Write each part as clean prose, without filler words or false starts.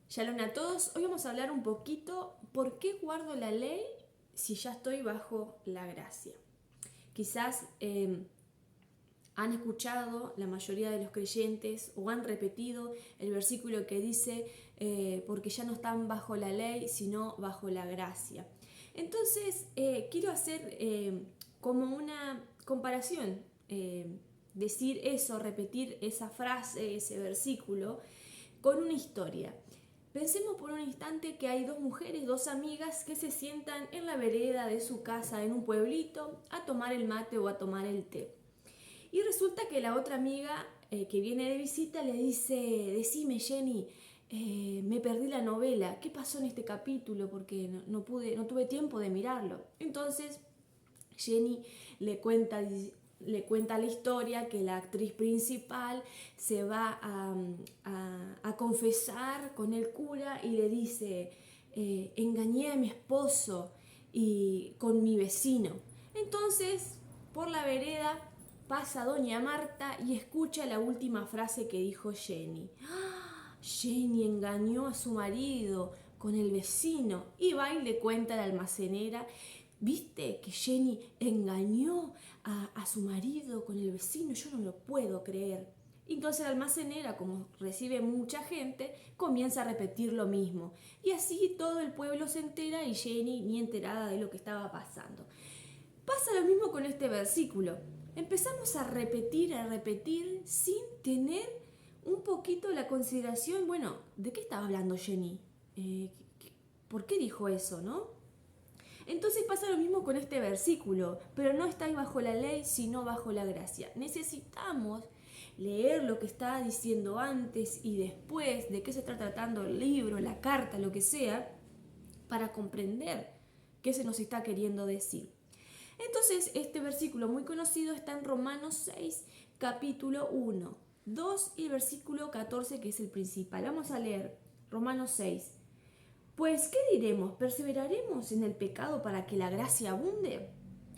Shalom a todos, hoy vamos a hablar un poquito por qué guardo la ley si ya estoy bajo la gracia. Quizás han escuchado la mayoría de los creyentes o han repetido el versículo que dice porque ya no están bajo la ley sino bajo la gracia. Entonces quiero hacer como una comparación, decir eso, repetir esa frase, ese versículo con una historia. Pensemos por un instante que hay dos mujeres, dos amigas que se sientan en la vereda de su casa en un pueblito a tomar el mate o a tomar el té. Y resulta que la otra amiga que viene de visita le dice: decime, Jenny, me perdí la novela, ¿qué pasó en este capítulo? Porque no tuve tiempo de mirarlo. Entonces Jenny le cuenta la historia que la actriz principal se va a confesar con el cura y le dice: engañé a mi esposo y con mi vecino. Entonces, por la vereda pasa doña Marta y escucha la última frase que dijo Jenny. ¡Ah! Jenny engañó a su marido con el vecino, y va y le cuenta a la almacenera: ¿viste que Jenny engañó a su marido con el vecino? Yo no lo puedo creer. Entonces la almacenera, como recibe mucha gente, comienza a repetir lo mismo. Y así todo el pueblo se entera y Jenny ni enterada de lo que estaba pasando. Pasa lo mismo con este versículo. Empezamos a repetir sin tener un poquito la consideración, bueno, ¿de qué estaba hablando Jenny? ¿Por qué dijo eso, no? Entonces pasa lo mismo con este versículo, pero no estáis bajo la ley, sino bajo la gracia. Necesitamos leer lo que está diciendo antes y después, de qué se está tratando el libro, la carta, lo que sea, para comprender qué se nos está queriendo decir. Entonces, este versículo muy conocido está en Romanos 6, capítulo 1, 2 y el versículo 14, que es el principal. Vamos a leer Romanos 6. Pues, ¿qué diremos? ¿Perseveraremos en el pecado para que la gracia abunde?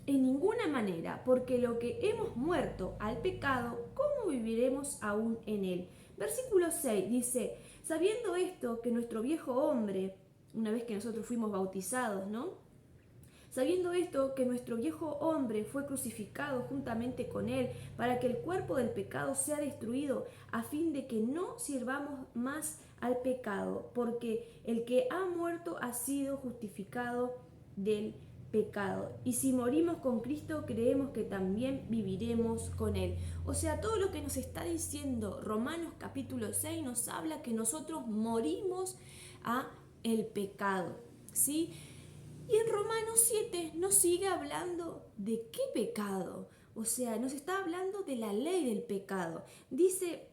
En ninguna manera, porque lo que hemos muerto al pecado, ¿cómo viviremos aún en él? Versículo 6 dice: sabiendo esto, que nuestro viejo hombre, una vez que nosotros fuimos bautizados, ¿no? Sabiendo esto, que nuestro viejo hombre fue crucificado juntamente con él, para que el cuerpo del pecado sea destruido, a fin de que no sirvamos más al pecado, porque el que ha muerto ha sido justificado del pecado. Y si morimos con Cristo, creemos que también viviremos con él. O sea, todo lo que nos está diciendo Romanos capítulo 6 nos habla que nosotros morimos a el pecado, ¿sí? Y en Romanos 7 nos sigue hablando de qué pecado. O sea, nos está hablando de la ley del pecado. Dice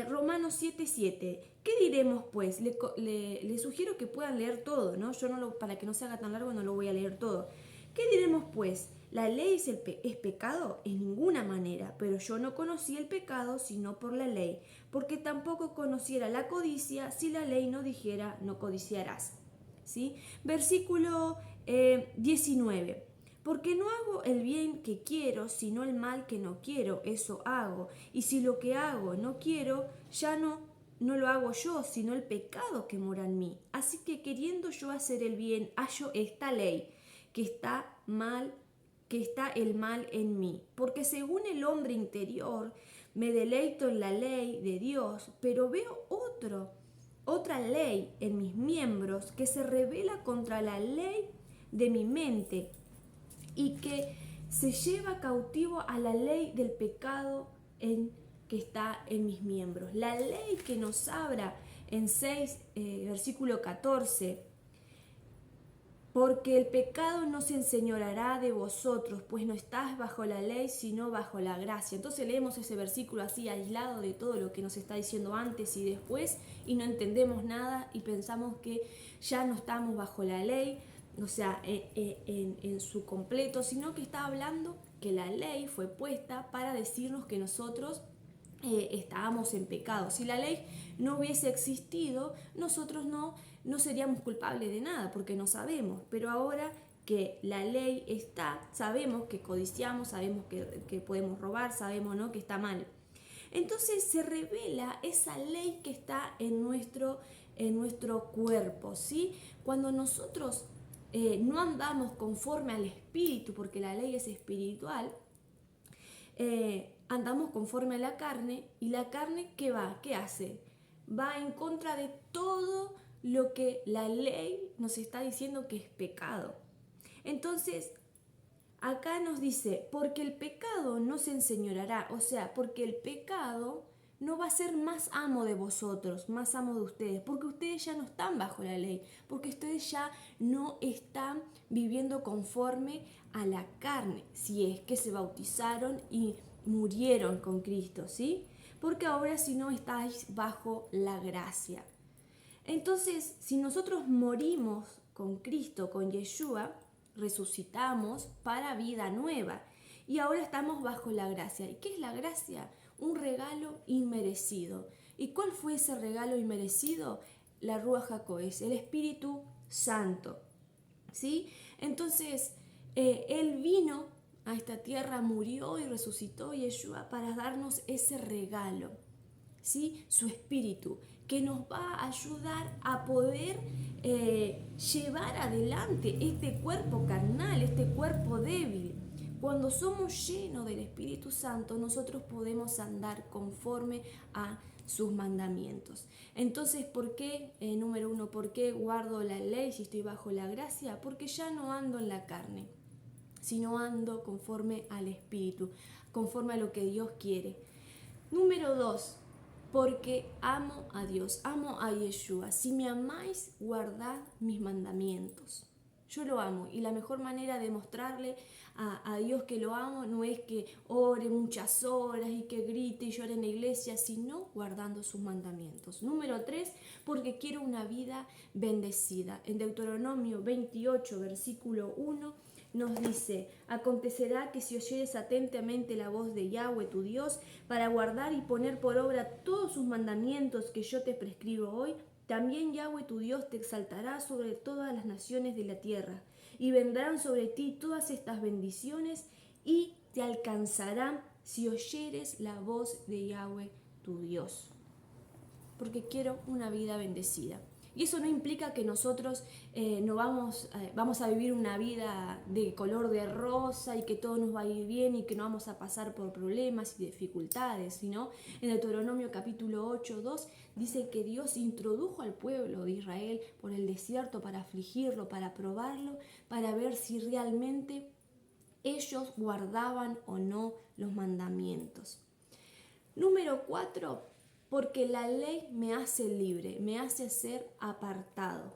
Romanos 7:7. ¿Qué diremos pues? Le sugiero que puedan leer todo, ¿no? Yo para que no se haga tan largo no lo voy a leer todo. ¿Qué diremos pues? ¿La ley es pecado? En ninguna manera, pero yo no conocí el pecado sino por la ley, porque tampoco conociera la codicia si la ley no dijera no codiciarás. ¿Sí? Versículo 19. Porque no hago el bien que quiero, sino el mal que no quiero, eso hago. Y si lo que hago no quiero, ya no lo hago yo, sino el pecado que mora en mí. Así que queriendo yo hacer el bien, hallo esta ley, que está el mal en mí. Porque según el hombre interior, me deleito en la ley de Dios, pero veo otra ley en mis miembros que se revela contra la ley de mi mente y que se lleva cautivo a la ley del pecado que está en mis miembros. La ley que nos habla en 6, versículo 14: porque el pecado no se enseñoreará de vosotros, pues no estás bajo la ley, sino bajo la gracia. Entonces leemos ese versículo así aislado de todo lo que nos está diciendo antes y después, y no entendemos nada y pensamos que ya no estamos bajo la ley, o sea, en su completo, sino que está hablando que la ley fue puesta para decirnos que nosotros estábamos en pecado. Si la ley no hubiese existido, nosotros no seríamos culpables de nada, porque no sabemos. Pero ahora que la ley está, sabemos que codiciamos, sabemos que podemos robar, sabemos, ¿no?, que está mal. Entonces se revela esa ley que está en nuestro en nuestro cuerpo, ¿sí? Cuando nosotros no andamos conforme al espíritu, porque la ley es espiritual, andamos conforme a la carne, y la carne, ¿qué va? ¿Qué hace? Va en contra de todo lo que la ley nos está diciendo que es pecado. Entonces, acá nos dice, porque el pecado no se enseñoreará, o sea, porque el pecado no va a ser más amo de vosotros, más amo de ustedes, porque ustedes ya no están bajo la ley, porque ustedes ya no están viviendo conforme a la carne, si es que se bautizaron y murieron con Cristo, ¿sí? Porque ahora si no estáis bajo la gracia. Entonces, si nosotros morimos con Cristo, con Yeshua, resucitamos para vida nueva y ahora estamos bajo la gracia. ¿Y qué es la gracia? Un regalo inmerecido. ¿Y cuál fue ese regalo inmerecido? La Ruach HaKodesh, el Espíritu Santo, ¿sí? Entonces, Él vino a esta tierra, murió y resucitó Yeshua para darnos ese regalo, ¿sí? Su Espíritu, que nos va a ayudar a poder llevar adelante este cuerpo carnal, este cuerpo débil. Cuando somos llenos del Espíritu Santo, nosotros podemos andar conforme a sus mandamientos. Entonces, ¿por qué? Número uno, ¿por qué guardo la ley si estoy bajo la gracia? Porque ya no ando en la carne, sino ando conforme al Espíritu, conforme a lo que Dios quiere. Número dos, porque amo a Dios, amo a Yeshua. Si me amáis, guardad mis mandamientos. Yo lo amo, y la mejor manera de mostrarle a Dios que lo amo no es que ore muchas horas y que grite y llore en la iglesia, sino guardando sus mandamientos. Número 3, porque quiero una vida bendecida. En Deuteronomio 28, versículo 1, nos dice: acontecerá que si oyeres atentamente la voz de Yahweh tu Dios, para guardar y poner por obra todos sus mandamientos que yo te prescribo hoy, también Yahweh tu Dios te exaltará sobre todas las naciones de la tierra, y vendrán sobre ti todas estas bendiciones, y te alcanzarán si oyeres la voz de Yahweh tu Dios. Porque quiero una vida bendecida. Y eso no implica que nosotros no vamos a vivir una vida de color de rosa y que todo nos va a ir bien y que no vamos a pasar por problemas y dificultades, sino en Deuteronomio capítulo 8, 2 dice que Dios introdujo al pueblo de Israel por el desierto para afligirlo, para probarlo, para ver si realmente ellos guardaban o no los mandamientos. Número 4. Porque la ley me hace libre, me hace ser apartado.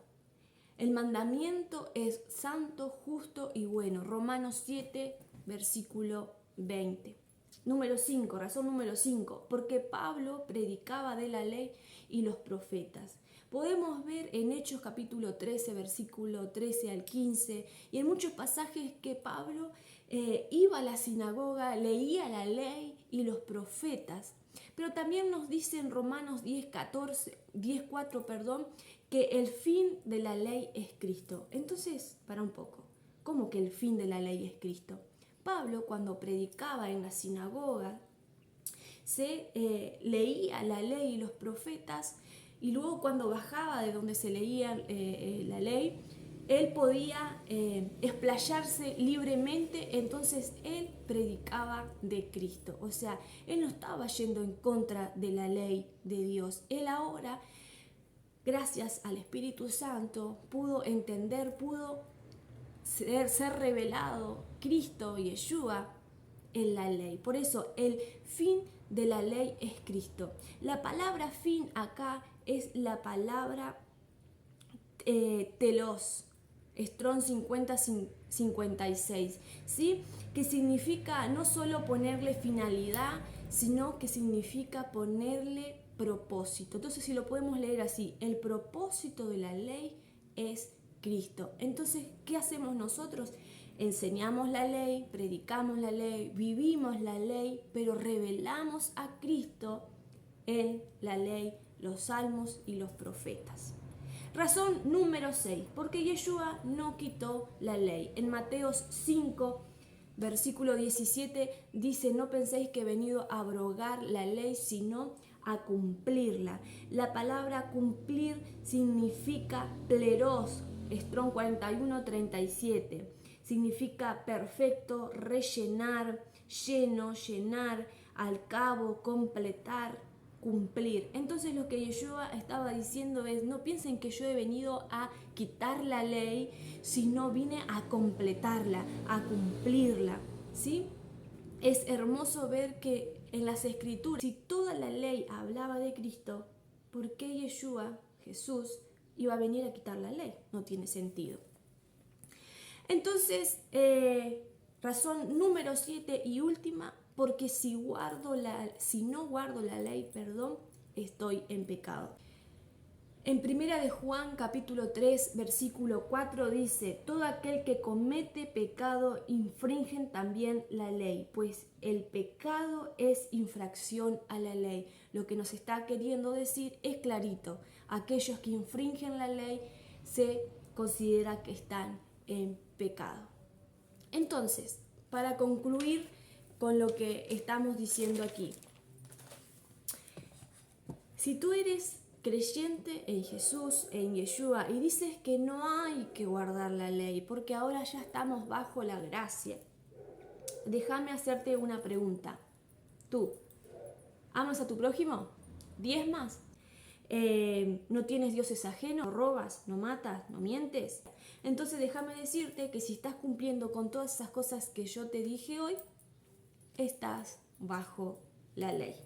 El mandamiento es santo, justo y bueno. Romanos 7, versículo 20. Número 5, razón número 5. Porque Pablo predicaba de la ley y los profetas. Podemos ver en Hechos capítulo 13, versículo 13 al 15, y en muchos pasajes que Pablo iba a la sinagoga, leía la ley y los profetas. Pero también nos dice en Romanos 10:4, que el fin de la ley es Cristo. Entonces, para un poco, ¿cómo que el fin de la ley es Cristo? Pablo, cuando predicaba en la sinagoga, se leía la ley y los profetas, y luego cuando bajaba de donde se leía la ley, él podía explayarse libremente. Entonces él predicaba de Cristo, o sea, él no estaba yendo en contra de la ley de Dios. Él ahora, gracias al Espíritu Santo, pudo entender, pudo ser revelado Cristo, Yeshua, en la ley. Por eso el fin de la ley es Cristo. La palabra fin acá es la palabra telos, Strong 50-56, ¿sí? Que significa no solo ponerle finalidad, sino que significa ponerle propósito. Entonces, si lo podemos leer así, el propósito de la ley es Cristo. Entonces, ¿qué hacemos nosotros? Enseñamos la ley, predicamos la ley, vivimos la ley, pero revelamos a Cristo en la ley, los salmos y los profetas. Razón número 6, porque Yeshua no quitó la ley. En Mateo 5, versículo 17 dice: no penséis que he venido a abrogar la ley, sino a cumplirla. La palabra cumplir significa pleros, Strong 41:37. Significa perfecto, rellenar, lleno, llenar, al cabo, completar, cumplir. Entonces lo que Yeshua estaba diciendo es, no piensen que yo he venido a quitar la ley, sino vine a completarla, a cumplirla, ¿sí? Es hermoso ver que en las escrituras, si toda la ley hablaba de Cristo, ¿por qué Yeshua, Jesús, iba a venir a quitar la ley? No tiene sentido. Entonces, razón número 7 y última, porque si no guardo la ley, estoy en pecado. En primera de Juan capítulo 3 versículo 4 dice, todo aquel que comete pecado infringe también la ley, pues el pecado es infracción a la ley. Lo que nos está queriendo decir es clarito, aquellos que infringen la ley se considera que están en pecado. Entonces, para concluir con lo que estamos diciendo aquí, si tú eres creyente en Jesús, en Yeshua, y dices que no hay que guardar la ley porque ahora ya estamos bajo la gracia, déjame hacerte una pregunta. ¿Tú amas a tu prójimo? ¿Diezmas? ¿No tienes dioses ajenos? ¿No robas? ¿No matas? ¿No mientes? Entonces déjame decirte que si estás cumpliendo con todas esas cosas que yo te dije hoy, estás bajo la ley.